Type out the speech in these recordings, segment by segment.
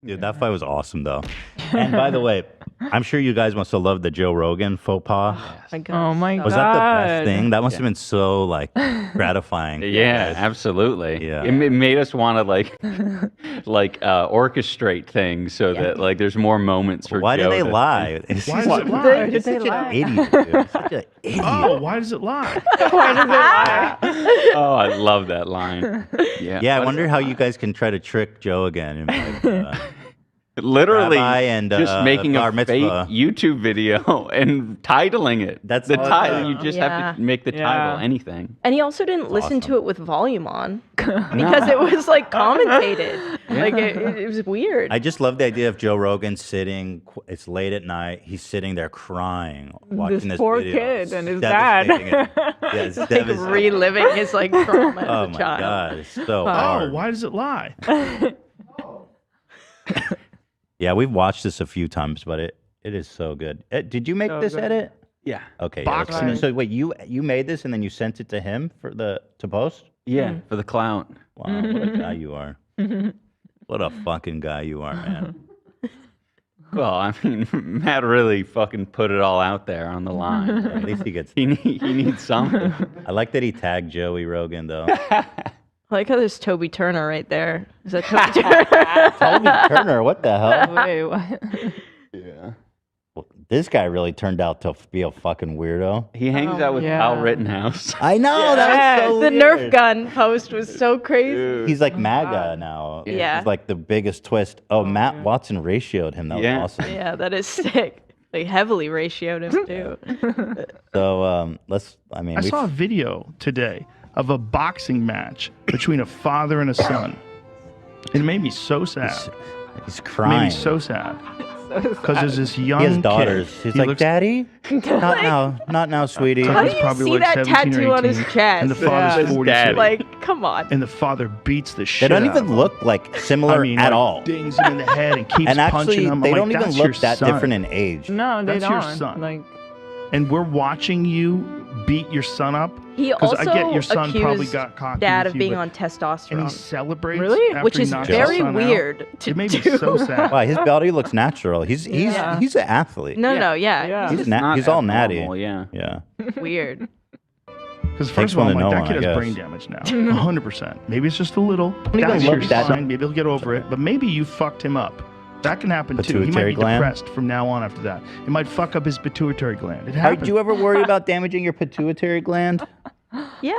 Dude, that fight was awesome, though. And by the way, I'm sure you guys must have loved the Joe Rogan faux pas. Oh my God. Was that the best thing? That must have been so like gratifying. Yeah, absolutely. Yeah. It made us want to like orchestrate things so that like there's more moments for Why Joe do they to- lie? Why does it lie? He's such an idiot, dude. Such an idiot. Oh, why does it lie? Why does it lie? Oh, I love that line. Yeah. Yeah, I wonder how you guys can try to trick Joe again. And, like, Literally Rabbi and, just making bar a fake mitzvah. YouTube video and titling it. That's the all it title. does. You just have to make the title anything. And he also didn't listen to awesome. it with volume on because it was like commentated. Like it was weird. I just love the idea of Joe Rogan sitting. It's late at night. He's sitting there crying, watching this poor video. kid and his Devastating dad. it. Yeah, it's like devastating. reliving his like trauma Oh as a my child. god, it's so Oh, hard. why does it lie? Yeah, we've watched this a few times, but it is so good. Did you make So this good. edit? Yeah. Okay. Boxing. Yeah, so wait, you made this and then you sent it to him to post? Yeah, for the clout. Wow, what a guy you are. What a fucking guy you are, man. Well, I mean, Matt really fucking put it all out there on the line. At least he gets. He needs something. I like that he tagged Joey Rogan though. I like how there's Toby Turner right there. Is that Toby Turner? Toby Turner, what the hell? Wait, what? Yeah. Well, this guy really turned out to be a fucking weirdo. He hangs out with yeah. Kyle Rittenhouse. I know that was so the weird. Nerf gun post was so crazy. Dude. He's like MAGA now. Yeah. He's like the biggest twist. Oh, Matt Watson ratioed him. That was Yeah. awesome. Yeah, that is sick. They heavily ratioed him too. So I I saw a video today of a boxing match between a father and a son. It made me so sad. He's It made crying. me so sad. Because there's this young He has daughters. kid. He's He like, looks- Daddy? Not now, sweetie. How do He's you probably see like that 17 or tattoo on his 18, chest? And the father's Yeah. 42. Daddy. Like, come on. And the father beats the They shit don't out of even him. look like similar I mean, at like, all. dings him in the head and keeps And punching actually, him. I'm they like, don't even "That's your look that son." different in age. No, they That's your don't. son. Like, And we're watching you beat your son up. He 'Cause also I get your son probably accused got cocky dad with of you, being but- on And testosterone, he celebrates Really? after which he is knocks his very son out. weird to It made do. me so sad. Wow, his body looks natural. He's Yeah. an athlete. No, Yeah. yeah. He's He's he's all natty. abnormal, yeah. Yeah. weird. Because Takes first of all, one I'm to like, know that one, kid I has guess. brain damage now. 100%. Maybe it's just a little. even That's look your that- sign. Maybe he'll get over it. But maybe you fucked him up. That can happen too. He might Pituitary be gland? depressed from now on after that. It might fuck up his pituitary gland. It Did happens. you ever worry about damaging your pituitary gland? Yeah.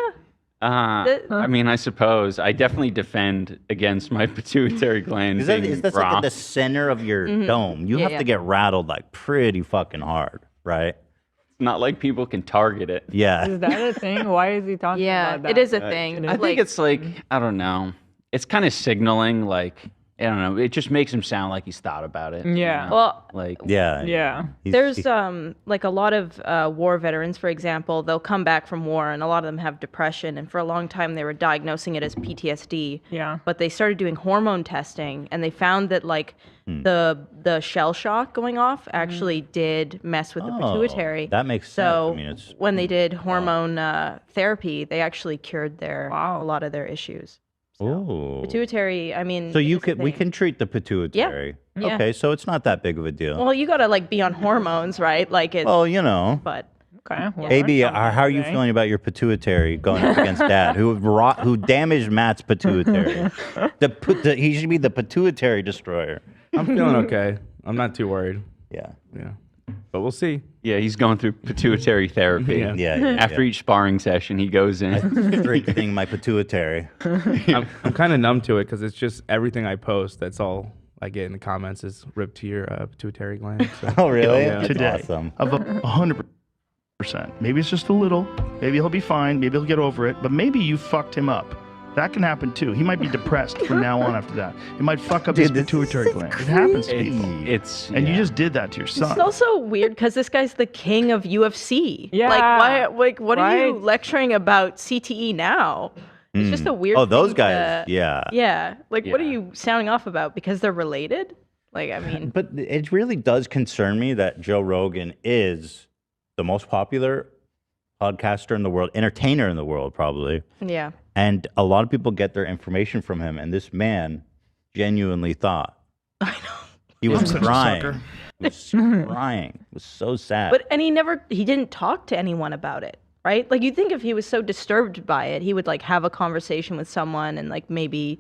I mean, I suppose I definitely defend against my pituitary gland. Is that being that's like at rocked. the center of your dome? You Yeah, have yeah. to get rattled like pretty fucking hard, right? Not like people can target it. Yeah. is that a thing? Why is he talking Yeah, about that? it is a thing. I think Like, it's like I don't know. It's kind of signaling like I don't know. It just makes him sound like he's thought about it. you Yeah. know? well, like Yeah. Yeah. He's- there's like a lot of war veterans, for example, they'll come back from war and a lot of them have depression, and for a long time they were diagnosing it as PTSD. Yeah. But they started doing hormone testing and they found that like the shell shock going off actually did mess with the pituitary. That makes sense. So I mean, it's when they did hormone therapy, they actually cured their Wow. a lot of their issues. Ooh. Pituitary, I mean. So you is a we thing. can treat the pituitary. Yeah. Okay, so it's not that big of a deal. Well, you gotta like be on hormones, right? Like it. Well, you know. But Okay. Well, AB, that's how are you something feeling about your pituitary going up against Dad, who damaged Matt's pituitary? He should be the pituitary destroyer. I'm feeling okay. I'm not too worried. Yeah. Yeah. But we'll see. yeah, he's going through pituitary therapy. Yeah. Yeah. After each sparring session, he goes in. strengthening my pituitary. I'm kind of numb to it because it's just everything I post. That's all I get in the comments is ripped to your pituitary gland. So. Oh, really? Yeah. That's today awesome. of 100%. Maybe it's just a little. Maybe he'll be fine. Maybe he'll get over it. But maybe you fucked him up. That can happen too. He might be depressed from now on after that. It might fuck up his Dude, this pituitary is gland. It happens to people. It's And you yeah. just did that to your son. it's also weird because this guy's the king of UFC. Yeah. Like why? Like what are you Right. lecturing about CTE now? It's just a weird. Oh, those thing guys. to- Yeah. Yeah. Like what are Yeah. you sounding off about? Because they're related? Like I mean. But it really does concern me that Joe Rogan is the most popular podcaster in the world, entertainer in the world, probably. Yeah. And a lot of people get their information from him. And this man genuinely thought He was I'm such a crying. sucker. He was crying. It was so sad. And he didn't talk to anyone about it, right? Like, you'd think if he was so disturbed by it, he would like have a conversation with someone and like maybe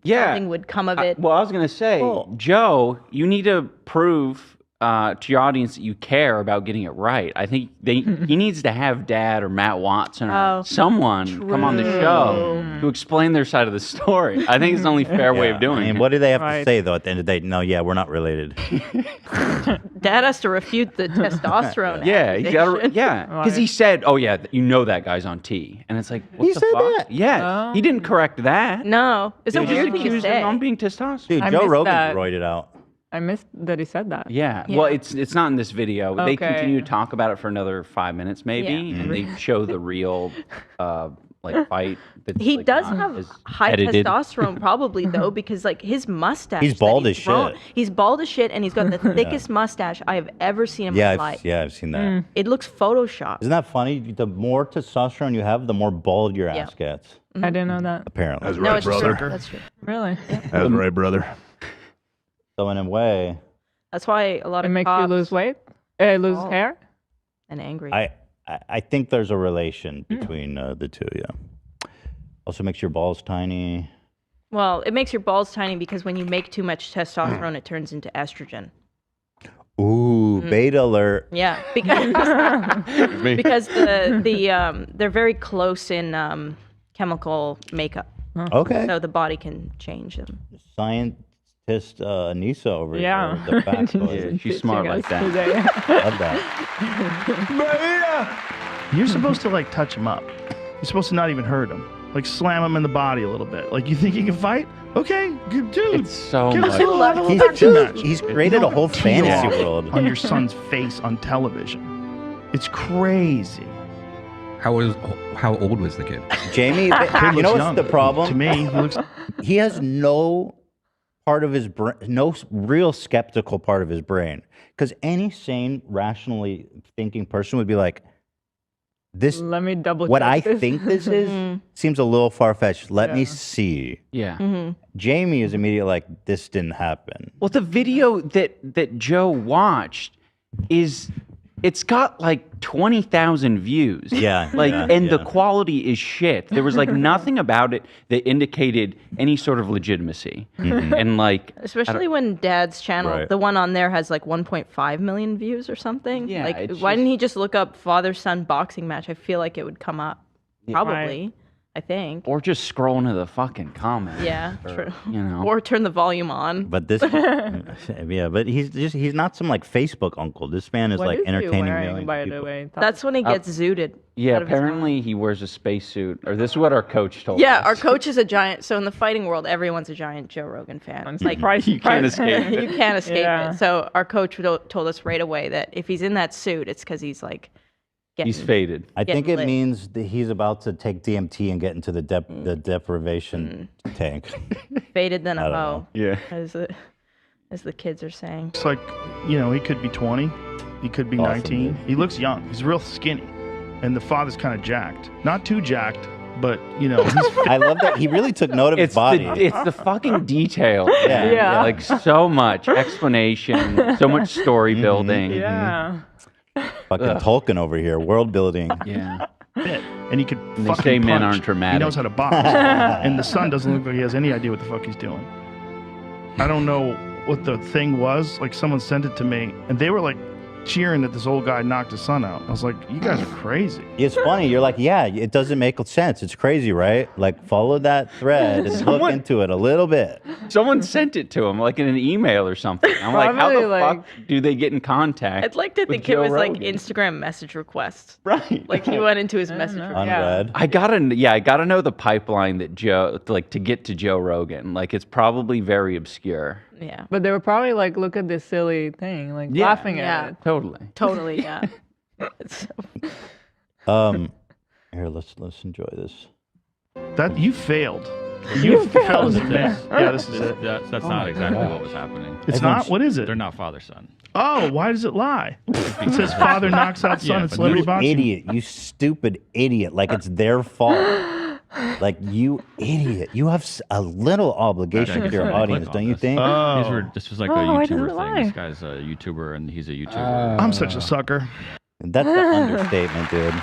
something would come of it. Well, I was gonna say, Joe, you need to prove to your audience that you care about getting it right. I think he needs to have Dad or Matt Watson or someone come on the show to explain their side of the story. I think it's the only fair way of doing it. What do they have to say though at the end of the day? No, we're not related. Dad has to refute the testosterone. Yeah, accusation. because he said, "Oh yeah, you know that guy's on T," and it's like, what He the said fuck? that? Yeah, he didn't correct that. No, it's a He just weird thing to accused say. him on being testosterone. Dude, I Joe missed Rogan's that. roided out. I missed that he said that. Yeah. Well, it's not in this video. They Okay. continue to talk about it for another 5 minutes, maybe, Yeah. and they show the real fight. That's, He like, does not have as high edited. testosterone, probably though, because like his mustache. He's that bald as grown- shit. He's bald as shit, and he's got the thickest mustache I have ever seen in my life. I've seen that. It looks photoshopped. Isn't that funny? The more testosterone you have, the more bald your ass gets. I didn't know that. Apparently. That's No, right, it's brother. true. That's true. Really? That's right, brother. So in a way, That's why a lot It of makes you cops lose weight? Lose Oh. hair? and angry. I think there's a relation between the two. Yeah. Also makes your balls tiny. Well, it makes your balls tiny because when you make too much testosterone, it turns into estrogen. Ooh, beta alert. Yeah, because they're very close in chemical makeup, Okay. so the body can change them. Scientist Anissa over Yeah. here. with The factoid. Yeah, she's smart like that. Love that. You're supposed to like touch him up. You're supposed to not even hurt him. Like slam him in the body a little bit. Like you think he can fight? Okay, good dude. It's so Give us much. a level He's, boxing match. he's created a whole Peel fantasy off world. on your son's face on television. It's crazy. How old was the kid? Jamie, Kid you know looks what's young. the problem? To me, he looks. He has no part of his brain, no real skeptical part of his brain. Because any sane, rationally thinking person would be like, this, Let me double what check I this. think this is seems a little far-fetched. Let me see. Yeah. Jamie is immediately like, this didn't happen. Well, the video that Joe watched it's got like 20,000 views. Yeah, and the yeah. quality is shit. There was like nothing about it that indicated any sort of legitimacy. And like, Especially when Dad's channel, Right. the one on there has like 1.5 million views or something. Yeah, like it's why just- didn't he just look up father-son boxing match? I feel like it would come up. Probably. I think. or just scroll into the fucking comments. Yeah, or, true. You know. Or turn the volume on. But this, yeah, but he's not some like Facebook uncle. This man is What like is he entertaining wearing, millions by of the people. way? That's when he gets zooted. Yeah, out of his apparently he wears a spacesuit, or this is what our coach told Yeah, us. our coach is a giant. So in the fighting world, everyone's a giant Joe Rogan fan. I'm Like surprised. you can't escape you it. can't escape Yeah. it. So our coach told us right away that if he's in that suit, it's because he's like getting He's faded. I think Getting it lit. means that he's about to take DMT and get into the deprivation tank. faded than I a don't hoe, Yeah. as the kids are saying. It's like, he could be 20. He could be Awesome, 19. dude. He looks young. He's real skinny. And the father's kind of jacked. Not too jacked, but, he's I love that he really took note of his It's body. it's the fucking detail. Yeah, Yeah. Like so much explanation, so much story building. Yeah. Fucking Tolkien over here, world building. Yeah. fit. And he could They fucking say men punch. aren't dramatic. He knows how to box. And the son doesn't look like he has any idea what the fuck he's doing. I don't know what the thing was. Like, someone sent it to me, and they were like cheering that this old guy knocked his son out. I was like, you guys are crazy. It's funny. You're like, yeah, it doesn't make sense. It's crazy, right? Like, follow that thread and look into it a little bit. Someone sent it to him, like in an email or something. I'm like, how the Probably, like- fuck do they get in contact? I'd like to with think Joe it was like Rogan? Instagram message requests. Right. Like he went into his message know. request. Unread. I gotta know the pipeline that Joe, like, to get to Joe Rogan. Like, it's probably very obscure. Yeah, But they were probably like, look at this silly thing, like Yeah. laughing Yeah. at it. Totally. totally. Yeah. It's so- Here, let's enjoy this. That you failed. You failed at this. Yeah, this is it. That's not exactly what was happening. It's not? What is it? They're not father-son. Oh, why does it lie? It says father knocks out son Yeah, in but celebrity You boxing. idiot! You stupid idiot! Like it's their fault. Like, you idiot. You have a little obligation to your audience, don't you think? This was like a Oh, why does it YouTuber thing. lie? This guy's a YouTuber and he's a YouTuber. I'm such a sucker. That's the understatement, dude.